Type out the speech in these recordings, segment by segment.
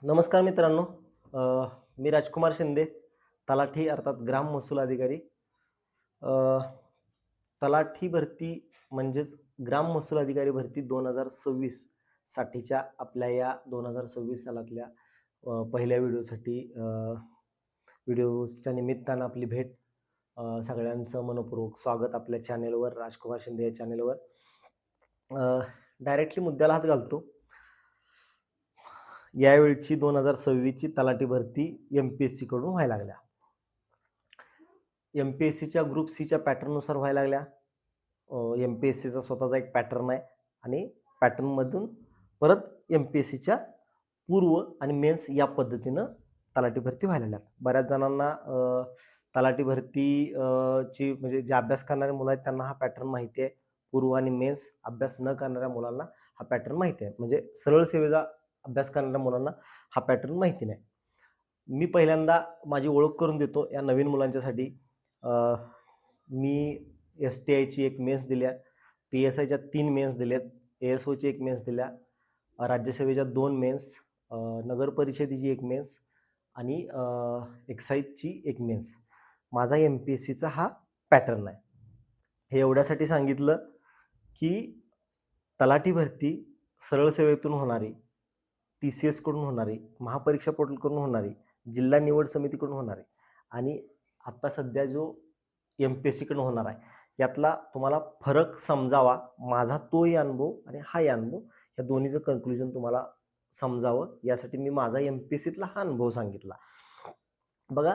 नमस्कार मित्रांनो. मी राजकुमार शिंदे, तलाठी अर्थात ग्राम महसूल अधिकारी. अ, तलाठी भरती म्हणजेच ग्राम महसूल अधिकारी भरती 2026 साठीच्या आपल्या या 2026 सालातल्या पहिल्या व्हिडिओच्या निमित्तानं आपली भेट. सगळ्यांचं मनःपूर्वक स्वागत आपल्या चॅनेलवर, राजकुमार शिंदे या चॅनेलवर. डायरेक्टली मुद्द्याला हात घालतो. यावेळची 2026 ची तलाठी भरती एम-पी-एस-सी कडून व्हायला लागल्या. एम-पी-एस-सीच्या ग्रुप सीच्या पॅटर्ननुसार व्हायला लागल्या. एम-पी-एस-सीचा स्वतःचा एक पॅटर्न आहे आणि पॅटर्नमधून परत एम-पी-एस-सीच्या पूर्व आणि मेन्स या पद्धतीनं तलाठी भरती व्हायला लागल्यात. बऱ्याच जणांना तलाठी भरती ची म्हणजे जे अभ्यास करणारे मुलं आहेत त्यांना हा पॅटर्न माहिती आहे. पूर्व आणि मेन्स अभ्यास न करणाऱ्या मुलांना हा पॅटर्न माहिती आहे. म्हणजे सरळ सेवेचा अभ्यास करणाऱ्या मुलांना हा पॅटर्न माहिती नाही. मी पहिल्यांदा माझी ओळख करून देतो या नवीन मुलांच्यासाठी. मी एस-टी-आयची एक मेन्स दिल्या, पी-एस-आयच्या 3 मेन्स दिल्यात, ए-एस-ओची एक मेन्स दिल्या, राज्यसेवेच्या 2 मेन्स, नगर परिषदेची एक मेन्स आणि एक्साईजची एक मेन्स. माझा एम-पी-एस-सीचा हा पॅटर्न आहे. हे एवढ्यासाठी सांगितलं की तलाठी भरती सरळ सेवेतून होणारी, टी-सी-एसकडून होणारी, महापरीक्षा पोर्टलकडून होणारी, जिल्हा निवड समितीकडून होणारी आणि आता सध्या जो एम-पी-एस-सीकडून होणार आहे, यातला तुम्हाला फरक समजावा. माझा तोही अनुभव आणि हाही अनुभव, या दोन्हीचं कन्क्लुजन तुम्हाला समजावं, यासाठी मी माझा एम-पी-एस-सीतला हा अनुभव सांगितला. बघा,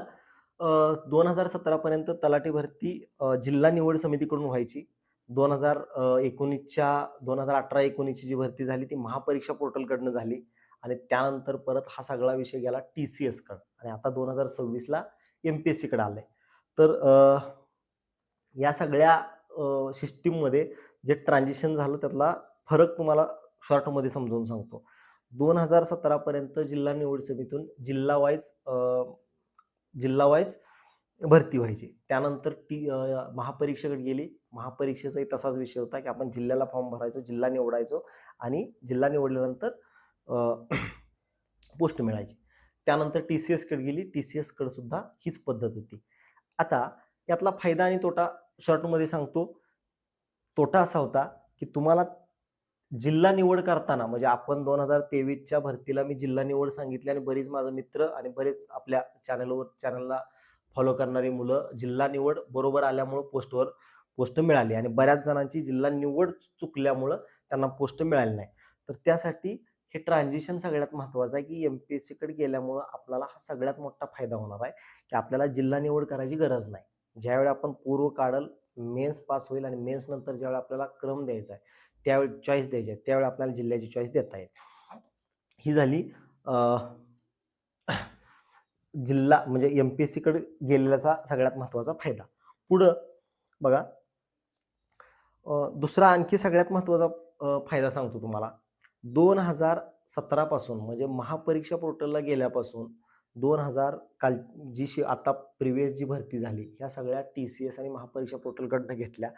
2017 पर्यंत तलाठी भरती जिल्हा निवड समितीकडून व्हायची. 2018-19ची जी भरती झाली ती महापरीक्षा पोर्टलकडनं झाली आणि त्यानंतर परत हा सगळा विषय गेला टी-सी-एसकडं आणि आता 2026ला एम-पी-एस-सीकडे आलंय. तर या सगळ्या सिस्टीममध्ये जे ट्रान्झिशन झालं त्यातला फरक तुम्हाला शॉर्टमध्ये समजावून सांगतो. 2017 पर्यंत जिल्हा निवड समितीतून जिल्हा वाईज भरती व्हायची. त्यानंतर महापरीक्षेकडे गेली. महापरीक्षेचाही तसाच विषय होता, की आपण जिल्ह्याला फॉर्म भरायचो, जिल्हा निवडायचो आणि जिल्हा निवडल्यानंतर पोस्ट मिळायची. त्यानंतर टी-सी-एसकडे गेली. टी-सी-एसकडे सुद्धा हीच पद्धत होती. आता यातला फायदा आणि तोटा शॉर्टमध्ये सांगतो. तोटा असा होता, की तुम्हाला जिल्हा निवड करताना म्हणजे आपण 2023च्या भरतीला मी जिल्हा निवड सांगितली आणि बरीच माझे मित्र आणि बरेच आपल्या चॅनलला फॉलो करणारी मुलं जिल्हा निवड बरोबर आल्यामुळं पोस्ट मिळाली आणि बऱ्याच जणांची जिल्हा निवड चुकल्यामुळं त्यांना पोस्ट मिळाली नाही. तर त्यासाठी हे ट्रान्झिशन सगळ्यात महत्त्वाचं आहे, की एम-पी-एस-सीकडे गेल्यामुळं आपल्याला हा सगळ्यात मोठा फायदा होणार आहे, की आपल्याला जिल्हा निवड करायची गरज नाही. ज्यावेळी आपण पूर्व काढल, मेन्स पास होईल आणि मेन्स नंतर ज्यावेळी आपल्याला क्रम द्यायचा आहे, त्यावेळी चॉईस द्यायची आहे, त्यावेळी आपल्याला जिल्ह्याची चॉईस देता येईल. ही झाली जिल्हा म्हणजे एम-पी-एस-सीकडे गेलेल्याचा सगळ्यात महत्त्वाचा फायदा. पुढं बघा, दुसरा आणखी सगळ्यात महत्त्वाचा फायदा सांगतो तुम्हाला. 2017 पासून म्हणजे महापरीक्षा पोर्टलला गेल्यापासून 2000 काल आता प्रिव्हियस जी भरती झाली, ह्या सगळ्या टी-सी-एस आणि महापरीक्षा पोर्टलकडनं घेतल्या.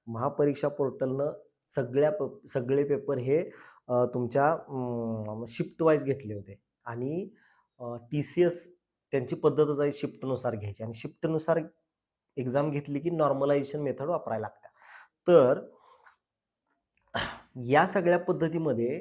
महापरीक्षा पोर्टलनं सगळे पेपर हे तुमच्या शिफ्ट वाईज घेतले होते आणि टी-सी-एस त्यांची पद्धतच आहे शिफ्टनुसार घ्यायची आणि शिफ्टनुसार एक्झाम घेतली की नॉर्मलायझेशन मेथड वापरायला लागते. तर या सगळ्या पद्धतीमध्ये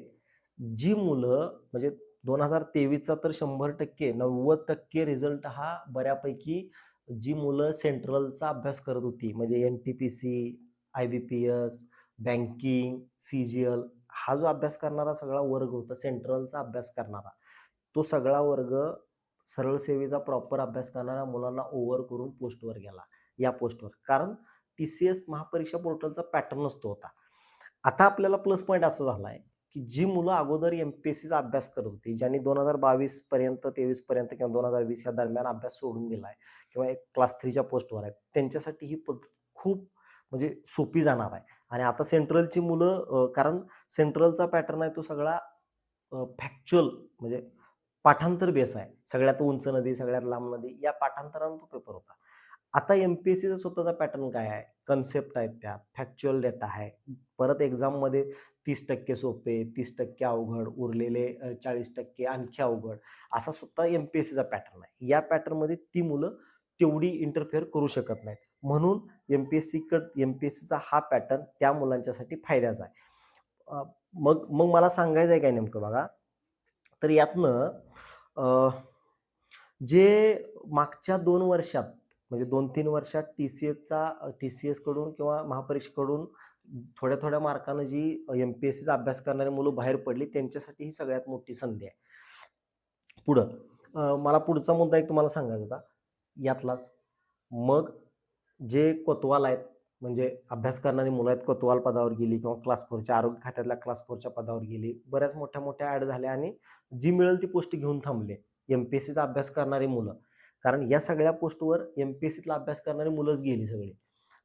जी मुलं म्हणजे 2023चा तर 100% 90% रिझल्ट हा बऱ्यापैकी जी मुलं सेंट्रलचा अभ्यास करत होती म्हणजे एन-टी-पी-सी, आय-बी-पी-एस, बँकिंग, सी-जी-एल हा जो अभ्यास करणारा सगळा वर्ग होता, सेंट्रलचा अभ्यास करणारा, तो सगळा वर्ग सरळ सेवेचा प्रॉपर अभ्यास करणाऱ्या मुलांना ओव्हर करून पोस्टवर गेला, या पोस्टवर. कारण टी-सी-एस महापरीक्षा पोर्टलचा पॅटर्नच तो होता. आता आपल्याला प्लस पॉईंट असा झाला आहे, की जी मुलं अगोदर एम-पी-एस-सीचा अभ्यास करत होती, ज्यांनी 2022 पर्यंत, 23 पर्यंत किंवा 2020 या दरम्यान अभ्यास सोडून दिला आहे किंवा एक क्लास 3च्या पोस्टवर आहेत, त्यांच्यासाठी ही पद्धत खूप म्हणजे सोपी जाणार आहे. आणि आता सेंट्रलची मुलं कारण सेंट्रलचा पॅटर्न आहे तो सगळा फॅक्च्युअल म्हणजे पाठांतर बेस आहे. सगळ्यात उंच नदी, सगळ्यात लांब नदी या पाठांतराने तो पेपर होता. आता एम-पी-एस-सीचा स्वतःचा पॅटर्न काय आहे? कन्सेप्ट आहेत त्या, फॅक्च्युअल डेटा आहे. परत एक्झाममध्ये 30% सोपे, 30% अवघड, उरलेले 40% आणखी अवघड, असा सुद्धा एम-पी-एस-सीचा पॅटर्न आहे. या पॅटर्नमध्ये ती मुलं तेवढी इंटरफेअर करू शकत नाहीत. म्हणून एम-पी-एस-सीचा हा पॅटर्न त्या मुलांच्यासाठी फायद्याचा आहे. अ, मग मग मला सांगायचं आहे काय नेमकं बघा, तर यातनं अ, जे मागच्या 2 वर्षात म्हणजे 2-3 वर्षात टी-सी-एसकडून किंवा महापरीक्षेकडून थोड्या-थोड्या मार्कानं जी एम-पी-एस-सीचा अभ्यास करणारी मुलं बाहेर पडली, त्यांच्यासाठी ही सगळ्यात मोठी संधी आहे. पुढं मला पुढचा मुद्दा एक तुम्हाला सांगायचा होता यातलाच. मग जे कोतवाल आहेत, म्हणजे अभ्यास करणारी मुलं आहेत, कोतवाल पदावर गेली किंवा क्लास 4च्या आरोग्य खात्यातल्या क्लास 4च्या पदावर गेली. बऱ्याच मोठ्या-मोठ्या ॲड झाल्या आणि जी मिळेल ती पोस्ट घेऊन थांबले. एम-पी-एस-सीचा अभ्यास करणारी मुलं. कारण या सगळ्या पोस्टवर एम-पी-एस-सीतला अभ्यास करणारी मुलंच गेली सगळी.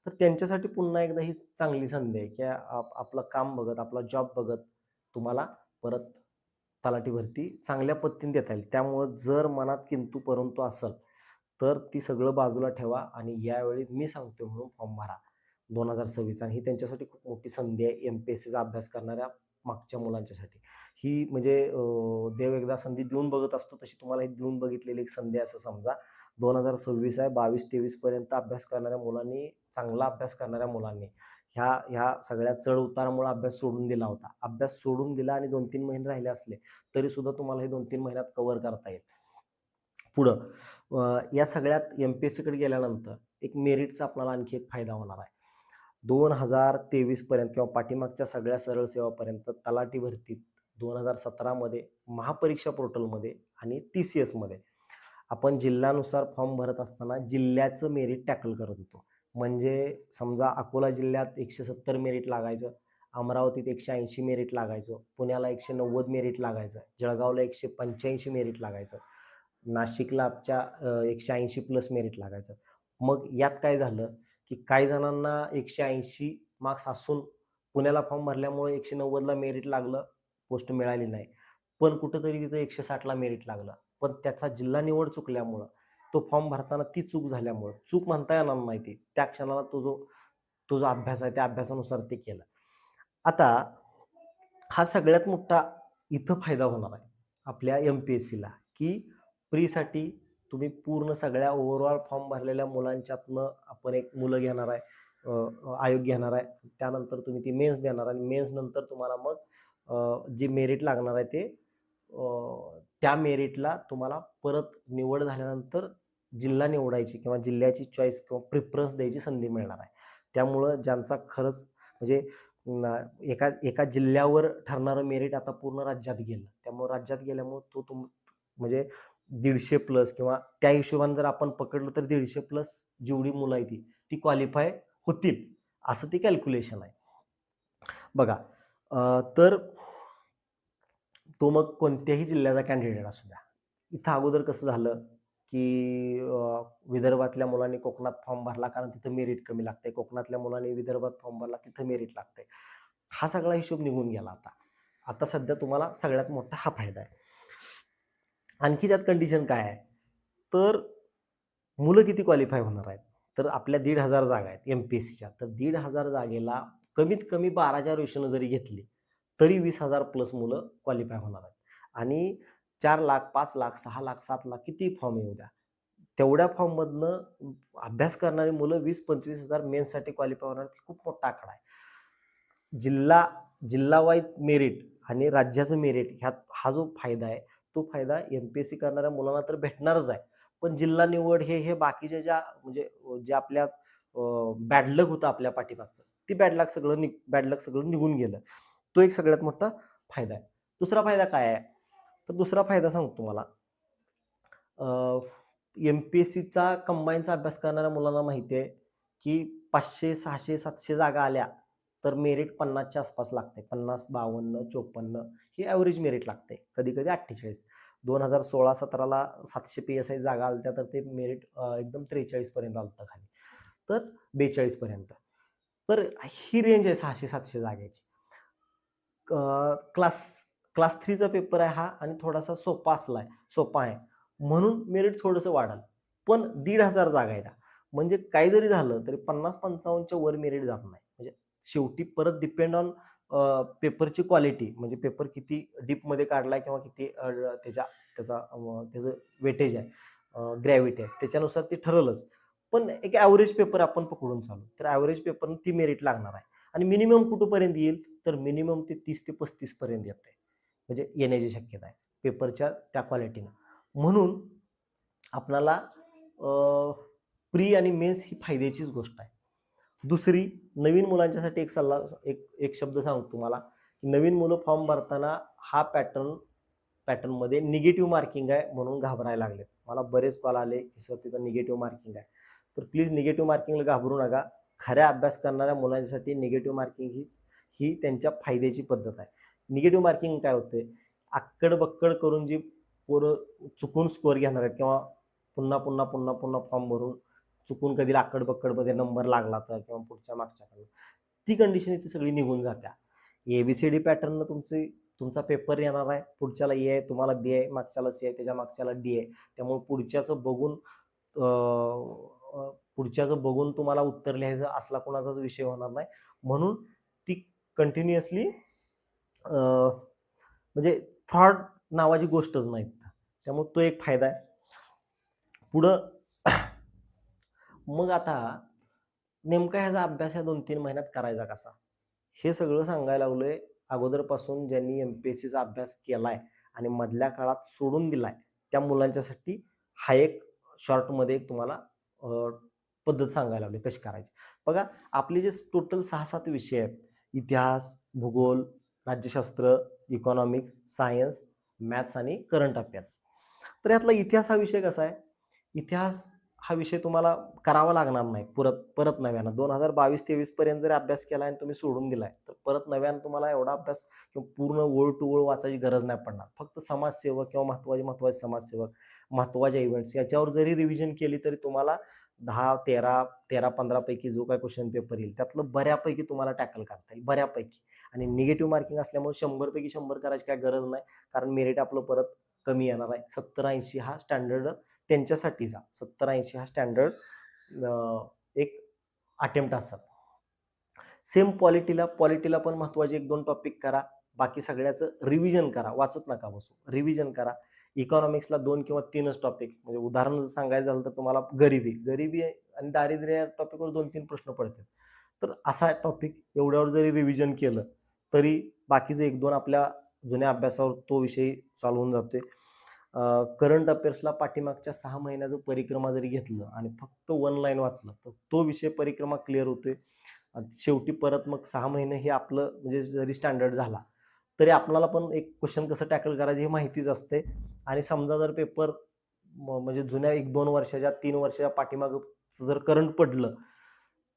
तर त्यांच्यासाठी पुन्हा एकदा ही चांगली संधी आहे, की आपलं काम बघत, आपला जॉब बघत तुम्हाला परत तलाठी भरती चांगल्या पद्धतीने देता येईल. त्यामुळं जर मनात किंतु परंतु असेल, तर ती सगळं बाजूला ठेवा आणि यावेळी मी सांगतोय म्हणून फॉर्म भरा 2026 आणि ही त्यांच्यासाठी खूप मोठी संधी आहे एम-पी-एस-सीचा अभ्यास करणाऱ्या मागच्या मुलांच्यासाठी. ही म्हणजे देव एकदा संधी देऊन बघत असतो तशी तुम्हाला ही देऊन बघितलेली एक संधी आहे असं समजा. 2026 आहे 22-23 पर्यंत अभ्यास करणाऱ्या मुलांनी, चांगला अभ्यास करणाऱ्या मुलांनी ह्या ह्या सगळ्या चढ-उतारामुळे अभ्यास सोडून दिला होता. अभ्यास सोडून दिला आणि 2-3 महिने राहिले असले, तरी सुद्धा तुम्हाला हे 2-3 महिन्यात कव्हर करता येईल. पुढं या सगळ्यात एम-पी-एस-सीकडे गेल्यानंतर एक मेरिटचा आपल्याला आणखी एक फायदा होणार आहे. 2023 पर्यंत किंवा पाठीमागच्या सगळ्या सरळ सेवापर्यंत तलाठी भरतीत 2017 मध्ये महापरीक्षा पोर्टलमध्ये आणि टी-सी-एसमध्ये आपण जिल्ह्यानुसार फॉर्म भरत असताना जिल्ह्याचं मेरिट टॅकल करत होतो. म्हणजे समजा अकोला जिल्ह्यात 170 मेरिट लागायचं, अमरावतीत 180 मेरिट लागायचं, पुण्याला 190 मेरिट लागायचं, जळगावला 185 मेरिट लागायचं, नाशिकला 180 प्लस मेरिट लागायचं. मग यात काय झालं, की काही जणांना 180 मार्क्स असून पुण्याला फॉर्म भरल्यामुळे 190ला मेरिट लागलं, पोस्ट मिळाली नाही. पण कुठेतरी तिथं 160ला मेरिट लागलं. पण त्याचा जिल्हा निवड चुकल्यामुळं, तो फॉर्म भरताना ती चूक झाल्यामुळं, चूक म्हणता येणार नाही ती. त्या क्षणाला तो जो अभ्यास आहे त्या अभ्यासानुसार ते केलं. आता हा सगळ्यात मोठा इथं फायदा होणार आहे आपल्या एम-पी-एस-सीला, की प्रीसाठी तुम्ही पूर्ण सगळ्या ओव्हरऑल फॉर्म भरलेल्या मुलांच्यातनं आपण एक मुलं घेणार आहे, आयोग घेणार आहे. त्यानंतर तुम्ही ती मेन्स देणार आणि मेन्स नंतर तुम्हाला मग जे मेरिट लागणार आहे ते त्या मेरिटला तुम्हाला परत निवड झाल्यानंतर जिल्हा निवडायची किंवा जिल्ह्याची चॉईस किंवा प्रिफरन्स द्यायची संधी मिळणार आहे. त्यामुळं ज्यांचा खरंच म्हणजे एका एका जिल्ह्यावर ठरणारं मेरिट आता पूर्ण राज्यात गेलं. त्यामुळे राज्यात गेल्यामुळं म्हणजे 150 प्लस किंवा त्या हिशोबाने जर आपण पकडलं तर 150 प्लस जेवढी मुलं आहे ती क्वालिफाय होतील, असं ते कॅल्क्युलेशन आहे. बघा तर तो मग कोणत्याही जिल्ह्याचा कॅन्डिडेट असू द्या. इथं अगोदर कसं झालं, की विदर्भातल्या मुलांनी कोकणात फॉर्म भरला कारण तिथं मेरिट कमी लागतंय. कोकणातल्या मुलांनी विदर्भात फॉर्म भरला तिथं मेरिट लागतंय. हा सगळा हिशोब निघून गेला आता. आता सध्या तुम्हाला सगळ्यात मोठा हा फायदा आहे. आणखी त्यात कंडिशन काय आहे? तर मुलं किती क्वालिफाय होणार आहेत? तर आपल्या 1,500 जागा आहेत एम-पी-एस-सीच्या. तर 1,500 जागेला कमीत कमी 12च्या रेशोनं जरी घेतली, तरी 20,000 प्लस मुलं क्वालिफाय होणार आहेत. आणि 4,00,000, 5,00,000, 6,00,000, 7,00,000 कितीही फॉर्म येऊ द्या. तेवढ्या फॉर्ममधनं अभ्यास करणारी मुलं 20,000-25,000 मेन्ससाठी क्वालिफाय होणार आहेत. खूप मोठा आकडा आहे. जिल्हा जिल्हा वाईज मेरिट आणि राज्याचं मेरिट ह्यात हा जो फायदा आहे, तो फायदा एम-पी-एस-सी करणाऱ्या मुलांना तर भेटणारच आहे. पण जिल्हा निवड हे बाकीच्या ज्या म्हणजे जे आपल्या बॅड लक होतं आपल्या पाठीमागचं, ती बॅड लक सगळं निघून गेलं. तो एक सगळ्यात मोठा फायदा आहे. दुसरा फायदा काय आहे? तर दुसरा फायदा सांगतो तुम्हाला. एम-पी-एस-सीचा कंबाईनचा अभ्यास करणाऱ्या मुलांना माहिती आहे, की 500, 600, 700 जागा आल्या, तर मेरिट 50च्या आसपास लागते. 50, 52, 54 ही ॲव्हरेज मेरिट लागते. कधी-कधी 48. 2016-17ला 700 पी-एस-आय जागा आल्या तर ते मेरिट एकदम 43 पर्यंत आलं होतं खाली. तर 42 पर्यंत. तर ही रेंज आहे 600-700 जागेची. क्लास क्लास 3चा पेपर आहे हा आणि थोडासा सोपा आहे. म्हणून मेरिट थोडंसं वाढेल. पण 1,500 जागा आहेत. म्हणजे काही जरी झालं तरी 50-55च्या वर मेरिट जात नाही. म्हणजे शेवटी परत डिपेंड ऑन पेपरची क्वालिटी, म्हणजे पेपर किती डीपमध्ये काढलाय किंवा किती त्याचं वेटेज आहे, ग्रॅव्हिटी आहे, त्याच्यानुसार ते ठरवलंच. पण एक ॲव्हरेज पेपर आपण पकडून चालू, तर ॲव्हरेज पेपरनं ती मेरिट लागणार आहे. आणि मिनिमम कुठपर्यंत येईल, तर मिनिमम ते 30 ते 35 पर्यंत येते, म्हणजे येण्याची शक्यता आहे पेपरच्या त्या क्वालिटीनं. म्हणून आपल्याला प्री आणि मेन्स ही फायद्याचीच गोष्ट आहे. दुसरी, नवीन मुलांच्यासाठी एक सल्ला, एक एक शब्द सांगतो तुम्हाला, की नवीन मुलं फॉर्म भरताना हा पॅटर्नमध्ये निगेटिव्ह मार्किंग आहे म्हणून घाबरायला लागले. मला बरेच कॉल आले की सर तिथं निगेटिव्ह मार्किंग आहे. तर प्लीज निगेटिव्ह मार्किंगला घाबरू नका. खऱ्या अभ्यास करणाऱ्या मुलांसाठी निगेटिव्ह मार्किंग ही ही त्यांच्या फायद्याची पद्धत आहे. निगेटिव्ह मार्किंग काय होते, आक्कड-बक्कड करून जी पोरं चुकून स्कोअर घेणार आहेत किंवा पुन्हा पुन्हा पुन्हा पुन्हा फॉर्म भरून चुकून कधी आक्कड-बक्कडमध्ये नंबर लागला तर किंवा पुढच्या मागच्या, ती कंडिशन ती सगळी निघून जात्या. एबीसीडी पॅटर्ननं तुमचा पेपर येणार आहे. पुढच्याला ए आहे, तुम्हाला बी आहे, मागच्याला सी आहे, त्याच्या मागच्याला डी आहे. त्यामुळे पुढच्याचं बघून तुम्हाला उत्तर लिहायचं असला कोणाचाच विषय होणार नाही. म्हणून ती कंटिन्युअसली म्हणजे फ्रॉड नावाची गोष्टच नाही. त्यामुळे तो एक फायदा आहे. पुढं मग आता नेमका ह्याचा अभ्यास या 2-3 महिन्यात करायचा कसा? हे सगळं सांगायला लागलोय अगोदरपासून ज्यांनी एमपीएससीचा अभ्यास केलाय आणि मधल्या काळात सोडून दिलाय, त्या मुलांच्यासाठी हा एक शॉर्टमध्ये तुम्हाला पद्धत सांगायला लागली कशी करायची. बघा, आपले जे टोटल 6-7 विषय आहेत, इतिहास, भूगोल, राज्यशास्त्र, इकॉनॉमिक्स, सायन्स, मॅथ्स आणि करंट अफेअर्स. तर यातला इतिहास हा विषय कसा आहे? इतिहास हा विषय तुम्हाला करावा लागणार नाही परत नव्यानं. 2022-23 पर्यंत जर अभ्यास केला आणि तुम्ही सोडून दिलाय, तर परत नव्यानं तुम्हाला एवढा अभ्यास किंवा पूर्ण ओळ टू ओळ वाचायची गरज नाही पडणार. फक्त समाजसेवक किंवा महत्त्वाचे समाजसेवक, महत्त्वाचे इव्हेंट्स याच्यावर जरी रिव्हिजन केली तरी तुम्हाला 10, 13, 15 जो काही क्वेश्चन पेपर येईल त्यातलं बऱ्यापैकी तुम्हाला टॅकल करता येईल, बऱ्यापैकी. आणि निगेटिव्ह मार्किंग असल्यामुळे 100 पैकी 100 करायची काही गरज नाही, कारण मेरिट आपलं परत कमी येणार आहे. 70-80 हा स्टँडर्ड त्यांच्यासाठीचा, 70-80 हा स्टँडर्ड एक अटेम्प्ट असतात. सेम पॉलिटीला पण महत्त्वाचे 1-2 टॉपिक करा. बाकी सगळ्याचं रिव्हिजन करा, वाचत नका बसू, रिव्हिजन करा. इकॉनॉमिक्सला 2 किंवा 3च टॉपिक, म्हणजे उदाहरण जर सांगायचं झालं तर तुम्हाला गरिबी आणि दारिद्र्य या टॉपिकवर 2-3 प्रश्न पडतात. तर असा टॉपिक एवढ्यावर जरी रिव्हिजन केलं तरी बाकीचे 1-2 आपल्या जुन्या अभ्यासावर तो विषय सॉल्व्ह होऊन जातोय. करंट अफेअर्सला पाठीमागच्या 6 महिन्याचं परिक्रमा जरी घेतलं आणि फक्त 1 लाईन वाचलं तर तो विषय परिक्रमा क्लिअर होतोय. शेवटी परत मग 6 महिने हे आपलं म्हणजे जरी स्टँडर्ड झाला तरी आपल्याला पण एक क्वेश्चन कसं टॅकल करायचं हे माहितीच असते. आणि समजा जर पेपर म्हणजे जुन्या 1-2 वर्षाच्या 3 वर्षाच्या पाठीमागं जर करंट पडलं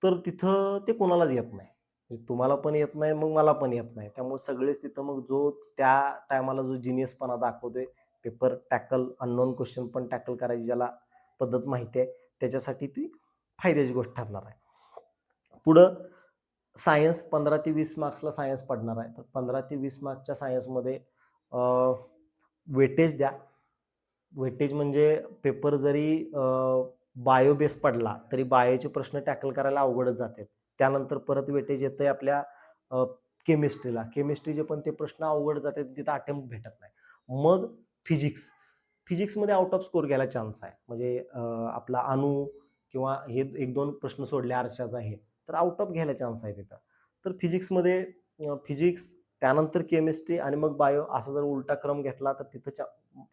तर तिथं ते कोणालाच येत नाही. म्हणजे तुम्हाला पण येत नाही, मग मला पण येत नाही. त्यामुळे सगळेच तिथं मग जो त्या टायमाला जो जिनियसपणा दाखवतोय, पेपर टॅकल, अननोन क्वेश्चन पण टॅकल करायची ज्याला पद्धत माहिती आहे, त्याच्यासाठी ती फायद्याची गोष्ट ठरणार आहे. पुढं सायन्स 15 ते 20 मार्क्सला सायन्स पडणार आहे. तर 15 ते 20 मार्क्सच्या सायन्समध्ये वेटेज द्या. वेटेज म्हणजे पेपर जरी बायो बेस पडला तरी बायोचे प्रश्न टॅकल करायला अवघडच जातात. त्यानंतर परत वेटेज येतंय आपल्या केमिस्ट्रीला. केमिस्ट्रीचे पण ते प्रश्न अवघड जातात, तिथं अटेम्प्ट भेटत नाही. मग फिजिक्समध्ये आउट ऑफ स्कोर घ्यायला चान्स आहे. म्हणजे आपला अणू किंवा हे 1-2 प्रश्न सोडले आरशाचा हे, तर आउट ऑफ घ्यायला चान्स आहे तिथं. तर फिजिक्समध्ये फिजिक्स, त्यानंतर केमिस्ट्री आणि मग बायो असा जर उलटा क्रम घेतला तर तिथं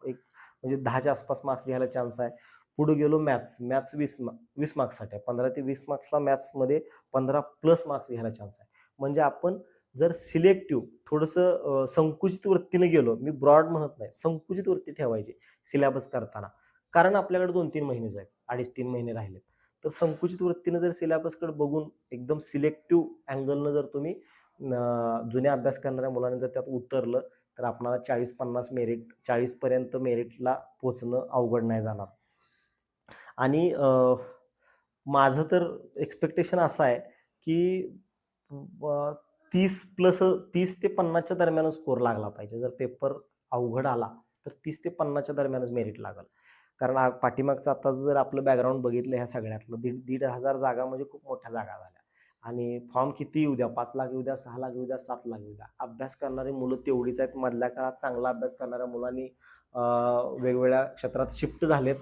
एक म्हणजे 10च्या आसपास मार्क्स घ्यायला चान्स आहे. पुढे गेलो मॅथ्स 20 मार्क्ससाठी आहे. 15 ते 20 मार्क्सला मॅथ्समध्ये 15+ मार्क्स घ्यायला चान्स आहे. म्हणजे आपण जर सिलेक्टिव्ह थोडंसं संकुचित वृत्तीने गेलो, मी ब्रॉड म्हणत नाही, संकुचित वृत्ती ठेवायची सिलेबस करताना. कारण आपल्याकडे 2-3 महिनेच आहेत, 2.5-3 महिने राहिलेत. तर संकुचित वृत्तीने जर सिलेबसकडे बघून एकदम सिलेक्टिव्ह अँगलनं जर तुम्ही जुन्या अभ्यास करणाऱ्या मुलांनी जर त्यात उतरलं तर आपल्याला 40-50 मेरिट, 40 पर्यंत मेरिटला पोहोचणं अवघड नाही जाणार. आणि माझं तर एक्सपेक्टेशन असं आहे की 30 ते 50च्या दरम्यानच स्कोर लागला पाहिजे. जर पेपर अवघड आला तर 30 ते 50च्या दरम्यानच मेरिट लागेल. कारण पाठीमागचं आता जर आपलं बॅकग्राऊंड बघितलं ह्या सगळ्यातलं 1,500 जागा म्हणजे खूप मोठ्या जागा झाल्या. आणि फॉर्म किती येऊ द्या, 5 लाख येऊ द्या, 6 लाख येऊ द्या, 7 लाख येऊ द्या, अभ्यास करणारी मुलं तेवढीच आहेत. मधल्या काळात चांगला अभ्यास करणाऱ्या मुलांनी वेगवेगळ्या क्षेत्रात शिफ्ट झालेत.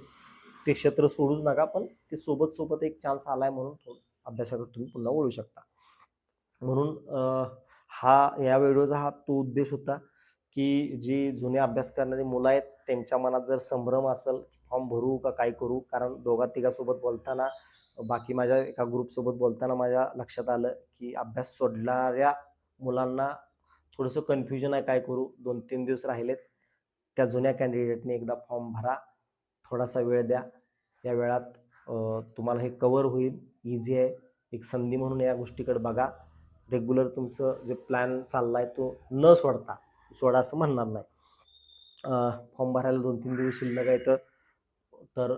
ते क्षेत्र सोडूच नका, पण ते सोबत एक चान्स आलाय म्हणून अभ्यासाकडे तुम्ही पुन्हा वळू शकता. म्हणून या व्हिडिओचा तो उद्देश होता, की जी जुने अभ्यास करणारी मुलं आहेत त्यांच्या मनात जर संभ्रम असेल, फॉर्म भरू का काय करू, कारण दोघा-तिघासोबत बोलताना, बाकी माझ्या एका ग्रुपसोबत बोलताना माझ्या लक्षात आलं, की अभ्यास सोडणाऱ्या मुलांना थोडंसं कन्फ्युजन आहे, काय करू. 2-3 दिवस राहिलेत. त्या जुन्या कॅन्डिडेटने एकदा फॉर्म भरा, थोडासा वेळ द्या. या वेळात तुम्हाला हे कव्हर होईल, इझी आहे. एक संधी म्हणून या गोष्टीकडे बघा. रेग्युलर तुमचं जे प्लॅन चाललाय तो न सोडा असं म्हणणार नाही. फॉर्म भरायला 2-3 दिवस शिल्लक आहे तर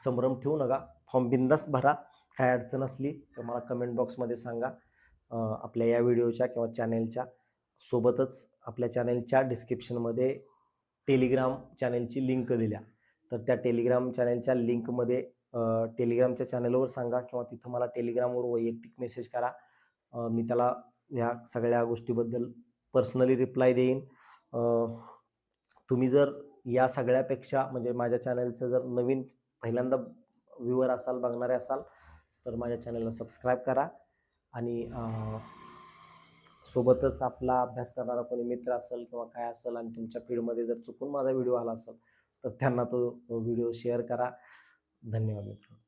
संभ्रम ठेवू नका. फॉर्म बिनधास्त भरा. काय अडचण असली तर मला कमेंट बॉक्समध्ये सांगा. आपल्या या व्हिडिओच्या किंवा चॅनेलच्या सोबतच आपल्या चॅनेलच्या डिस्क्रिप्शनमध्ये टेलिग्राम चॅनेलची लिंक दिल्या. तर त्या टेलिग्राम चॅनेलच्या लिंकमध्ये टेलिग्रामच्या चॅनेलवर सांगा किंवा तिथं मला टेलिग्रामवर वैयक्तिक मेसेज करा. मी त्याला ह्या सगळ्या गोष्टीबद्दल पर्सनली रिप्लाय देईन. तुम्ही जर या सगळ्यापेक्षा म्हणजे माझ्या चॅनलचं जर नवीन पहिल्यांदा व्ह्यूअर असाल, बघणारे असाल, तर माझ्या चॅनलला सबस्क्राईब करा. आणि सोबतच आपला अभ्यास करणारा कोणी मित्र असेल किंवा काय असेल आणि तुमच्या फीडमध्ये जर चुकून माझा व्हिडिओ आला असेल तर त्यांना तो व्हिडिओ शेअर करा. धन्यवाद मित्रांनो.